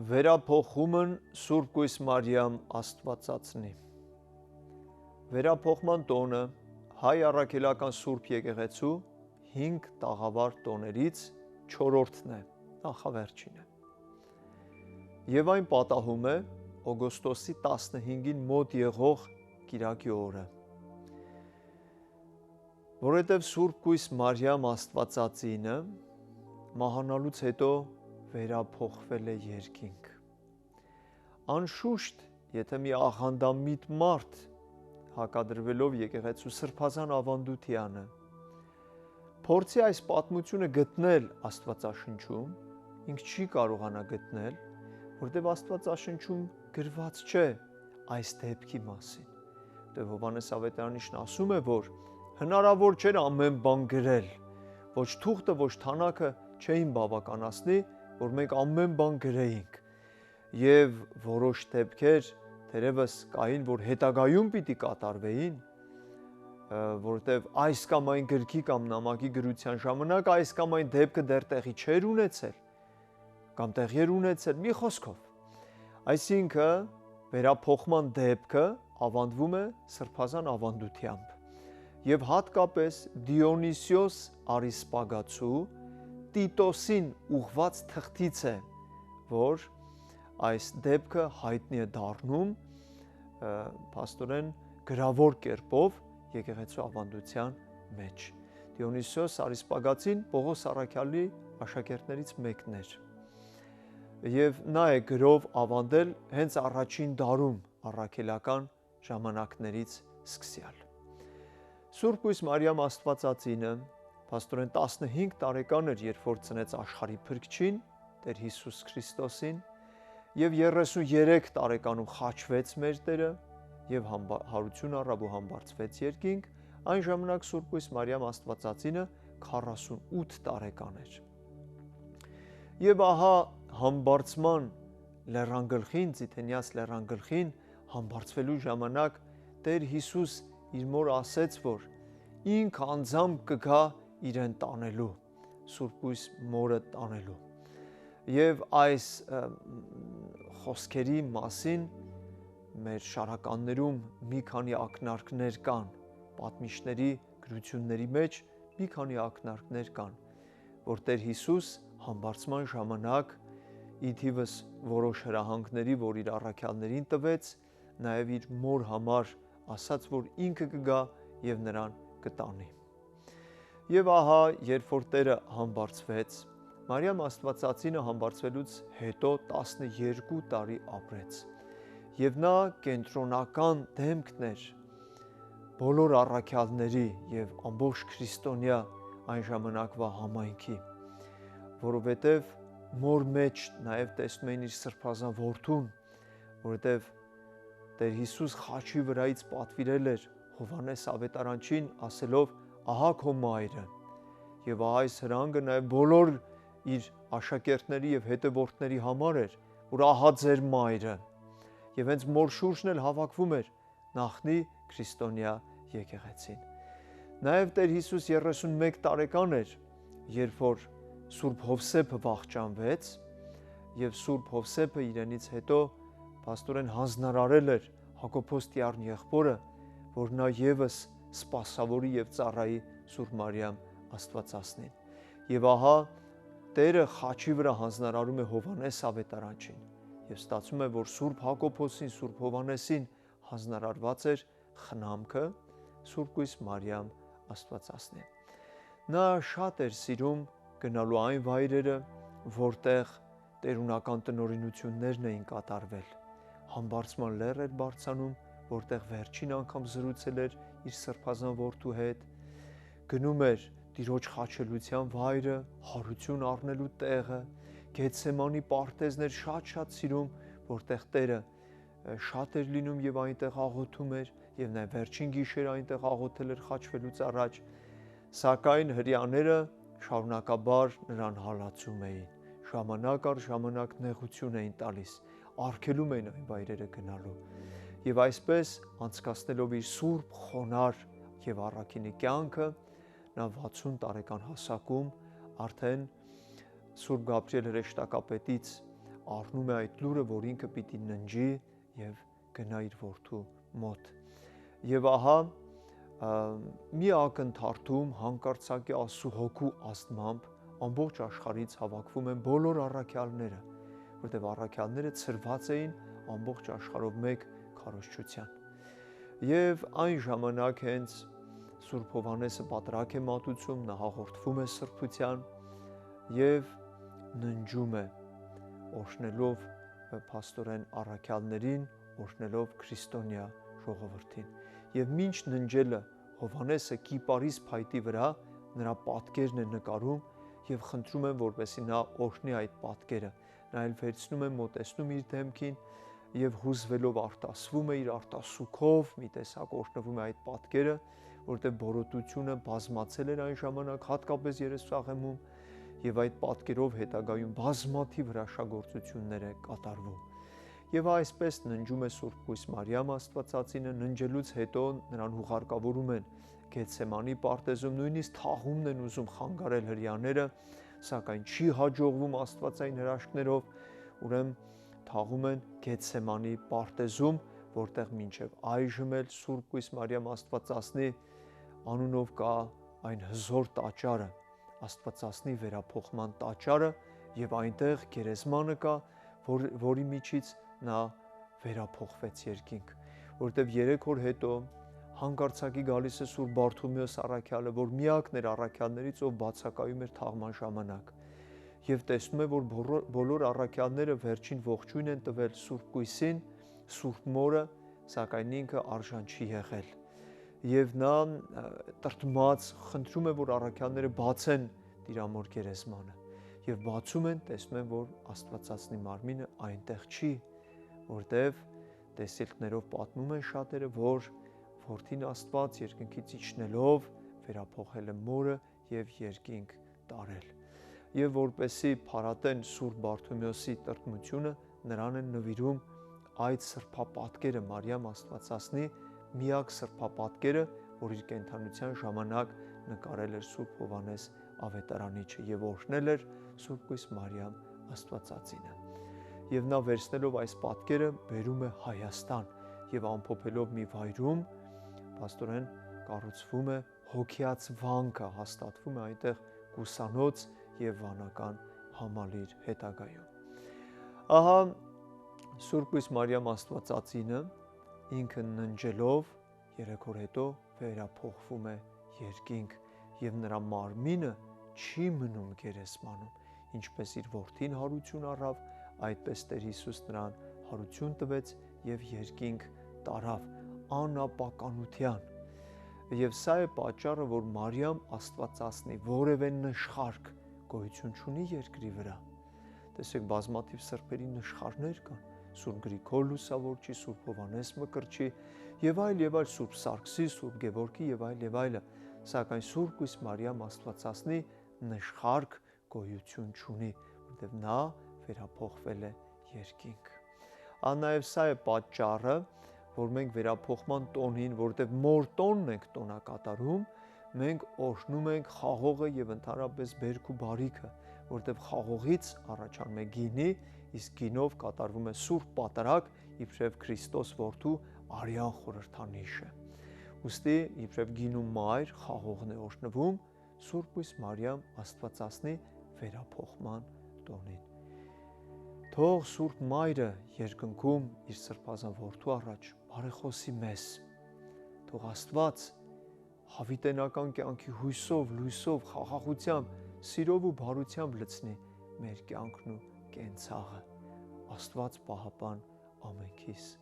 Վերափոխումն Սուրբ Կույս Մարիամ Աստվածածնի։ Վերափոխման տոնը հայ առաքելական Սուրբ Եկեղեցու 5 տաղավար տոներից 4-րդն է, նախավերջինը։ Եվ այն պատահում է օգոստոսի 15-ին մոտ եղող կիրակի օրը, որովհետև Սուրբ Կույս Մարիամ Աստվածածինը մահանալուց հետո վերափոխվել է երկինք։ Անշուշտ, եթե մի աղանդամիտ մարդ հակադրվելով եկեղեցու սրբազան ավանդությանը փորձի այս պատմությունը գտնել Աստվածաշնչում, ինքը չի կարողանա գտնել, որտեղ Աստվածաշնչում գրված չէ այս դեպքի մասին։ Որտեղ Հովհաննես Ավետարանիչն ասում է, որ հնարավոր չէր ամեն բան գրել, ոչ թուղթը, ոչ թանաքը չէին բավականացնի, որ մենք ամեն բան գրեինք, և որոշ դեպքեր թերևս կային, որ հետագայում պիտի կատարվեին, որովհետև այս կամ այն գրքի կամ նամակի գրության ժամանակ այս կամ այն դեպքը դեռ տեղի չէր ունեցել, կամ տեղի էր ունեցել, մի խոսքով։ Այսինքն վերափոխման դեպքը ավանդվում է սրբազան ավանդությամբ և հատկապես Դիոնիսիոս Արիսպագացու Տիտոսին ուղված թղթից է, որ այս դեպքը հայտնի է դառնում փաստորեն գրավոր կերպով եկեղեցու ավանդության մեջ։ Դիոնիսիոս Արիսպագացին Պողոս առաքյալի աշակերտներից մեկն էր և նա է գրով ավանդել հենց առաջին դարում առաքելական ժամանակներից սկսյալ։ Սուրբ Կույս Մարիամ Աստվածածինը փաստորեն 15 տարեկան էր, երբ որ ծնեց աշխարհի Փրկչին, Տեր Հիսուս Քրիստոսին, և 33 տարեկանում խաչվեց մեր Տերը և հարություն առավ ու համբարձվեց երկինք, այն ժամանակ Սուրբ Կույս Մարիամ Աստվածածինը 48 տարեկան էր։ Եվ ահա համբարձման լեռանգլխին, Ձիթենյաց լեռանգլխին համբարձվելու ժամանակ Տեր Հիսուս իր մոր ասեց, որ ինքը անձամբ կգա իրեն տանելու, Սուրբ Կույս մորը տանելու։ Եվ այս խոսքերի մասին մեր շարականներում մի քանի ակնարկներ կան, պատմիչների գրությունների մեջ մի քանի ակնարկներ կան, որ Տեր Հիսուս համբարձման ժամանակ ի թիվս որոշ հրահանգների, որ իր առաքյալներին տվեց, նաև իր մոր համար ասաց, որ ինքը կգա և նրան կտանի։ Եվ ահա, երբ որ Տերը համբարձվեց, Մարիամ Աստվածածինը համբարձվելուց հետո 12 տարի ապրեց, և նա կենտրոնական դեմքն էր բոլոր առաքյալների և ամբողջ քրիստոնյա այն ժամանակվա համայնքի, որովհետև մոր մեջ նաև տեսնում էին իր սրբազան որդուն, որովհետև Տեր Հիսուս խաչի վրայից պատվիրել էր Հովհաննես Ավետարանչին ասելով. ահա քո մայրը, և ահա այս հրանգը նաև բոլոր իր աշակերտների և հետևորդների համար էր, որ ահա ձեր մայրը, և հենց մոր շուրջն էլ հավաքվում էր նախնի քրիստոնյա եկեղեցին։ Նաև Տեր Հիսուս 31 տարեկան էր, երբ որ Սուրբ Հովսեփը վախճանվեց, և Սուրբ Հովսեփը իրենից հետո փաստորեն հանձնարարել էր Հակոբոս Տյառն եղբորը, որ նա ևս սպասավորի և ծառայի Սուրբ Մարիամ Աստվածածնին։ Եվ ահա Տերը խաչի վրա հանձնարարում է Հովհաննես Ավետարանչին, և ստացվում է, որ Սուրբ Հակոբոսին, Սուրբ Հովհաննեսին հանձնարարված էր խնամքը Սուրբ Կույս Մարիամ Աստվածածնին։ Նա շատ էր սիրում գնալու այն վայրերը, որտեղ տերունական տնօրինություններն էին կատարվել։ Համբարձման լեռ էր բարձրանում, որտեղ վերջին անգամ զրուցել էր իր սրբազան որդու հետ, գնում էր Տիրոջ խաչելության վայրը, հարություն առնելու տեղը, Գեթսեմանի պարտեզներ շատ սիրում, որտեղ Տերը շատ էր լինում և այնտեղ աղոթում էր, և նաև վերջին գիշերը այնտեղ աղոթել էր խաչվելուց առաջ, սակայն հրեաները շարունակաբար նրան հալածում էին, ժամանակ առ ժամանակ նեղություն էին տալիս, արգելում էին այն վայրերը գնալու։ Եվ այսպես անցկացնելով իր սուրբ, խոնար և առաքինի կյանքը, նա 60 տարեկան հասակում արդեն Սուրբ Գաբրիել հրեշտակապետից առնում է այդ լուրը, որ ինքը պիտի ննջի եւ գնա իր որդու մոտ։ Եվ ահա մի ակնթարթում հանկարծակի Աստծո հոգու ազդմամբ ամբողջ աշխարհից հավաքվում են բոլոր առաքյալները, որտեղ առաքյալները ցրված էին ամբողջ աշխարհով մեկ քարոզչության։ Եվ այն ժամանակ հենց Սուրբ Հովհաննեսը պատրակ է մատուցում, նա հաղորդվում է սրբության եւ ննջում է, օրհնելով փաստորեն առաքյալներին, օրհնելով քրիստոնյա ժողովրդին։ Եվ մինչ ննջելը Հովհաննեսը կիպարիս փայտի վրա նրա պատկերն է նկարում եւ խնդրում են, որպեսզի նա օրհնի այդ պատկերը։ Նա էլ վերցնում է, մոտեցնում իր դեմքին եւ հուզվելով արտասվում է իր արտասուքով, մի տեսակ օրհնվում է այդ պատկերը, որտեղ բորոտությունը բազմացել էր այն ժամանակ, հատկապես Երուսաղեմում, եւ այդ պատկերով հետագայում բազմաթիվ հրաշագործություններ է կատարվում։ Եվ այսպես ննջում է Սուրբ Կույս Մարիամ Աստվածածինը, ննջելուց հետո նրան հուղարկավորում են Գեթսեմանի պարտեզում, նույնիսկ թաղումն են ուզում խանգարել հրեաները, սակայն չի հաջողվում աստվածային հրաշքներով, ուրեմն թաղում են Գեթսեմանի պարտեզում, որտեղ մինչև այժմ էլ Սուրբ Կույս Մարիամ Աստվածածնի անունով կա այն հզոր տաճարը, Աստվածածնի վերափոխման տաճարը, եւ այնտեղ գերեզմանը կա, որի միջից նա վերափոխվեց երկինք, որտեղ 3 օր հետո հանկարծակի գալիս է Սուրբ Բարթոմեոս առաքյալը, որ միակն էր առաքյալներից, ով բացակայում էր թաղման ժամանակ, եւ տեսնում է, որ բոլոր առաքյալները վերջին ողջույն են տվել Սուրբ Կույսին, Սուրբ Մորը, սակայն ինքը արժան չի եղել։ Եվ նա տրտմած խնդրում է, որ առաքյալները բացեն Տիրամոր գերեզմանը, եւ բացում են, տեսնում են, որ Աստվածածնի մարմինը այնտեղ չի, որտեվ տեսիլքներով պատմում են շատերը, որ Որդին Աստված երկնքից իջնելով վերափոխել է Մորը եւ երկինք տարել։ Եվ որպեսի փարատեն Սուրբ Բարթոմեոսի տրտմությունը, նրան են նվիրում այդ սրբապատկերը, Մարիամ Աստվածածնի միակ սրբապատկերը, որ իր կենդանության ժամանակ նկարել էր Սուրբ Հովհաննես Ավետարանիչը եւ օրհնել էր Սուրբ Կույս Մարիամ Աստվածածինը։ Եվ նա վերցնելով այս պատկերը բերում է Հայաստան եւ ամփոփելով մի վայրում, փաստորեն կառուցվում է հոգիած վանքը, հաստատվում է այնտեղ կուսանոց եւ վանական համալիր հետագայում։ Ահա Սուրբ Կույս Մարիամ Աստվածածինը ինքը ննջելով 3 օր հետո վերափոխվում է երկինք եւ նրա մարմինը չի մնում գերեզմանում, ինչպես իր որդին հարություն առավ, այդպես Տեր Հիսուս նրան հարություն տվեց եւ երկինք տարավ անապականության։ Եվ սա է պատճառը, որ Մարիամ Աստվածածնի որևէ նշխարք գոյություն չունի երկրի վրա։ Տեսեք, բազմաթիվ սրբերի նշխարներ կան, Սուրբ Գրիգոր Լուսավորչի, Սուրբ Հովհաննես Մկրտչի եւ այլ, Սուրբ Սարգսի, Սուրբ Գևորգի եւ այլ, սակայն Սուրբ Կույս Մարիամ Աստվածածնի նշխարք գոյություն չունի, որտեղ նա վերափոխվել է երկինք։ Նաեւ սա է պատճառը, որ մենք վերափոխման տոնին, որտեղ մոր տոնն ենք տոնակատարում, մենք օրհնում ենք խաղողը եւ ընդհանրապես բերք ու բարիքը, որտեղ խաղողից առաջանում է գինի, իսկ գինով կատարվում է Սուրբ Պատարագ, իբրև Քրիստոս Որդու արյան խորհրդանիշը։ Ուստի իբրև գինու մայր խաղողն է օրհնվում Սուրբ Կույս Մարիամ Աստվածածնի վերափոխման տոնին։ Թող Սուրբ Մայրը երկնքում իր սրբազան Որդու առաջ բարեխոսի մեզ, թող Աստված հավիտենական կյանքի հույսով, լույսով, խաղաղությամբ, սիրով ու բարությամբ լցնի մեր կյանքն ու կենցաղը։ Աստված պահապան ամենքիս։